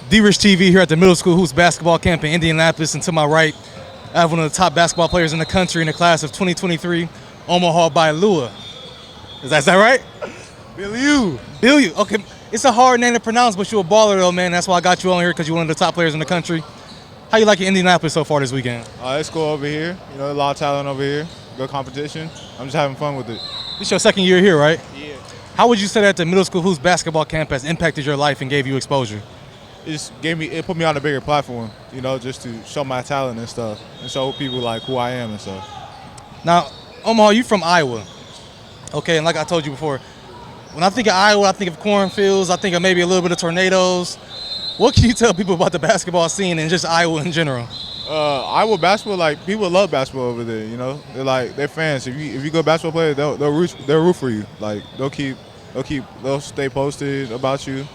MSHTV here at the middle school hoops basketball camp in Indianapolis, and to my right, I have one of the top basketball players in the country in the class of 2023, Omaha Biliew. Is that right? Biliew. Biliew. Okay, it's a hard name to pronounce, but you're a baller though, man. That's why I got you on here, because you're one of the top players in the country. How you like Indianapolis so far this weekend? It's cool over here. You know, a lot of talent over here. Good competition. I'm just having fun with it. This your second year here, right? Yeah. How would you say that the middle school hoops basketball camp has impacted your life and gave you exposure? It put me on a bigger platform, you know, just to show my talent and stuff, and show people like who I am and stuff. Now, Omaha, you from Iowa, okay? And like I told you before, when I think of Iowa, I think of cornfields. I think of maybe a little bit of tornadoes. What can you tell people about the basketball scene and just Iowa in general? Iowa basketball, like, people love basketball over there. You know, they're fans. If you go basketball player, they'll root for you. Like they'll stay posted about you.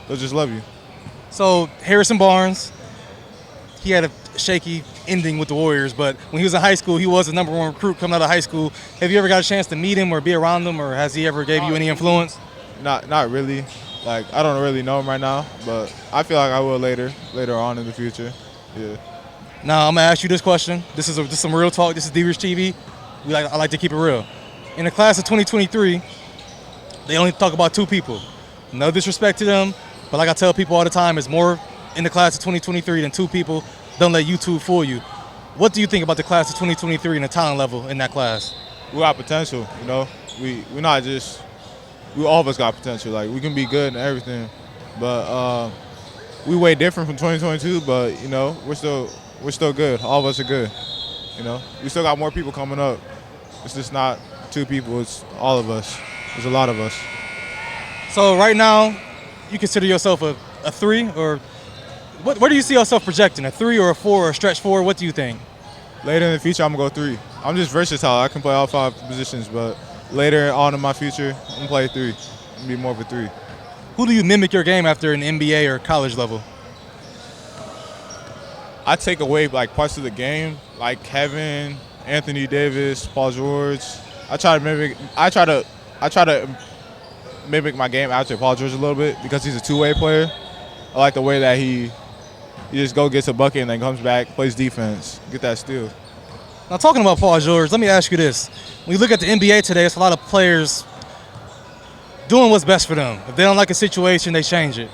They'll just love you. So Harrison Barnes, he had a shaky ending with the Warriors, but when he was in high school, he was the #1 recruit coming out of high school. Have you ever got a chance to meet him or be around him, or has he ever gave you any influence? Not really. Like, I don't really know him right now, but I feel like I will later on in the future. Yeah. Now I'm gonna ask you this question. This is some real talk. This is DRISH-TV. I like to keep it real. In the class of 2023, they only talk about 2 people. No disrespect to them, but like I tell people all the time, it's more in the class of 2023 than 2 people. Don't let YouTube fool you. What do you think about the class of 2023 and the talent level in that class? We got potential, you know. We all of us got potential. Like, we can be good and everything, but we way different from 2022. But you know, we're still good. All of us are good. You know, we still got more people coming up. It's just not 2 people. It's all of us. There's a lot of us. So right now, you consider yourself a 3, or where do you see yourself projecting? A 3 or a 4 or a stretch 4? What do you think? Later in the future, I'm gonna go 3. I'm just versatile. I can play all 5 positions, but later on in my future, I'm gonna play 3. I'm gonna be more of a 3. Who do you mimic your game after an NBA or college level? I take away like parts of the game, like Kevin, Anthony Davis, Paul George. I try to mimic my game after Paul George a little bit, because he's a two-way player. I like the way that he just gets a bucket and then comes back, plays defense, get that steal. Now, talking about Paul George, let me ask you this. When you look at the NBA today, it's a lot of players doing what's best for them. If they don't like a situation, they change it.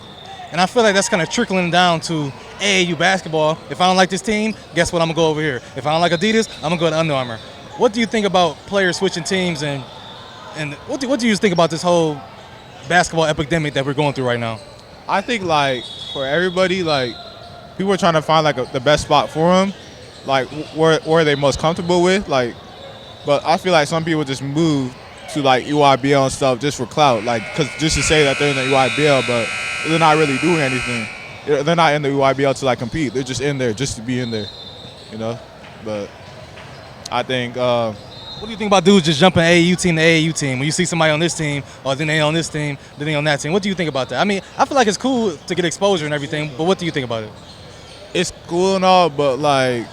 And I feel like that's kind of trickling down to AAU basketball. If I don't like this team, guess what? I'm going to go over here. If I don't like Adidas, I'm going to go to Under Armour. What do you think about players switching teams, and what do you think about this whole basketball epidemic that we're going through right now? I think, like, for everybody, like, people are trying to find, like, the best spot for them, like, where they're most comfortable with, like, but I feel like some people just move to, like, EYBL and stuff just for clout, like, just to say that they're in the EYBL, but they're not really doing anything. They're not in the EYBL to, like, compete. They're just in there just to be in there, you know? But I think what do you think about dudes just jumping AAU team to AAU team? When you see somebody on this team, or then they on this team, then they on that team, what do you think about that? I mean, I feel like it's cool to get exposure and everything, but what do you think about it? It's cool and all, but, like,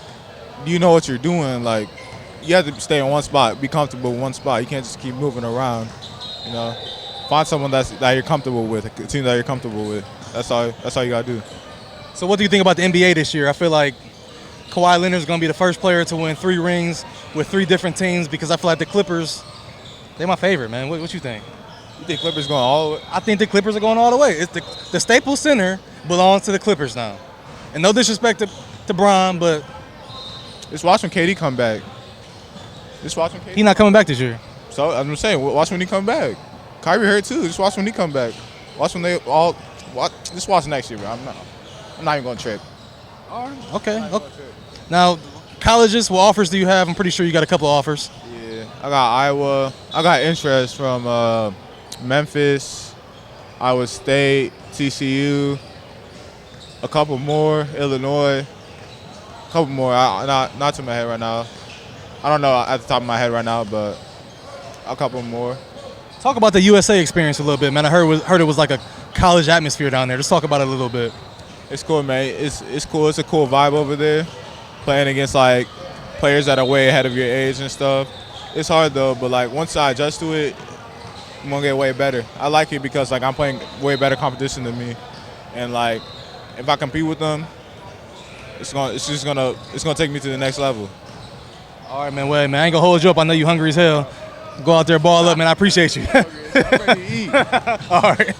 you know what you're doing. Like, you have to stay in one spot, be comfortable in one spot. You can't just keep moving around, you know? Find someone that you're comfortable with, a team that you're comfortable with. That's all you got to do. So what do you think about the NBA this year? I feel like Kawhi Leonard's going to be the first player to win 3 rings with 3 different teams, because I feel like the Clippers, they're my favorite, man. What you think? You think Clippers going all the way? I think the Clippers are going all the way. It's the Staples Center belongs to the Clippers now. And no disrespect to Bron, but just watch when KD come back. Just watch when KD. He's not coming back this year. So I'm just saying, watch when he come back. Kyrie hurt too. Just watch when he come back. Watch when they all. Just watch next year, bro. I'm not even going to trip. All right. Okay. Now, colleges, what offers do you have? I'm pretty sure you got a couple of offers. Yeah, I got Iowa. I got interest from Memphis, Iowa State, TCU, a couple more, Illinois, a couple more. Not to my head right now. I don't know at the top of my head right now, but a couple more. Talk about the USA experience a little bit, man. I heard it was like a college atmosphere down there. Just talk about it a little bit. It's cool, man. It's cool. It's a cool vibe over there. Playing against, like, players that are way ahead of your age and stuff. It's hard though, but, like, once I adjust to it, I'm gonna get way better. I like it because, like, I'm playing way better competition than me, and, like, if I compete with them, it's gonna take me to the next level. All right, man. Wait, man. I ain't gonna hold you up. I know you hungry as hell. Go out there, ball up, man. I appreciate you. I'm ready to eat. All right.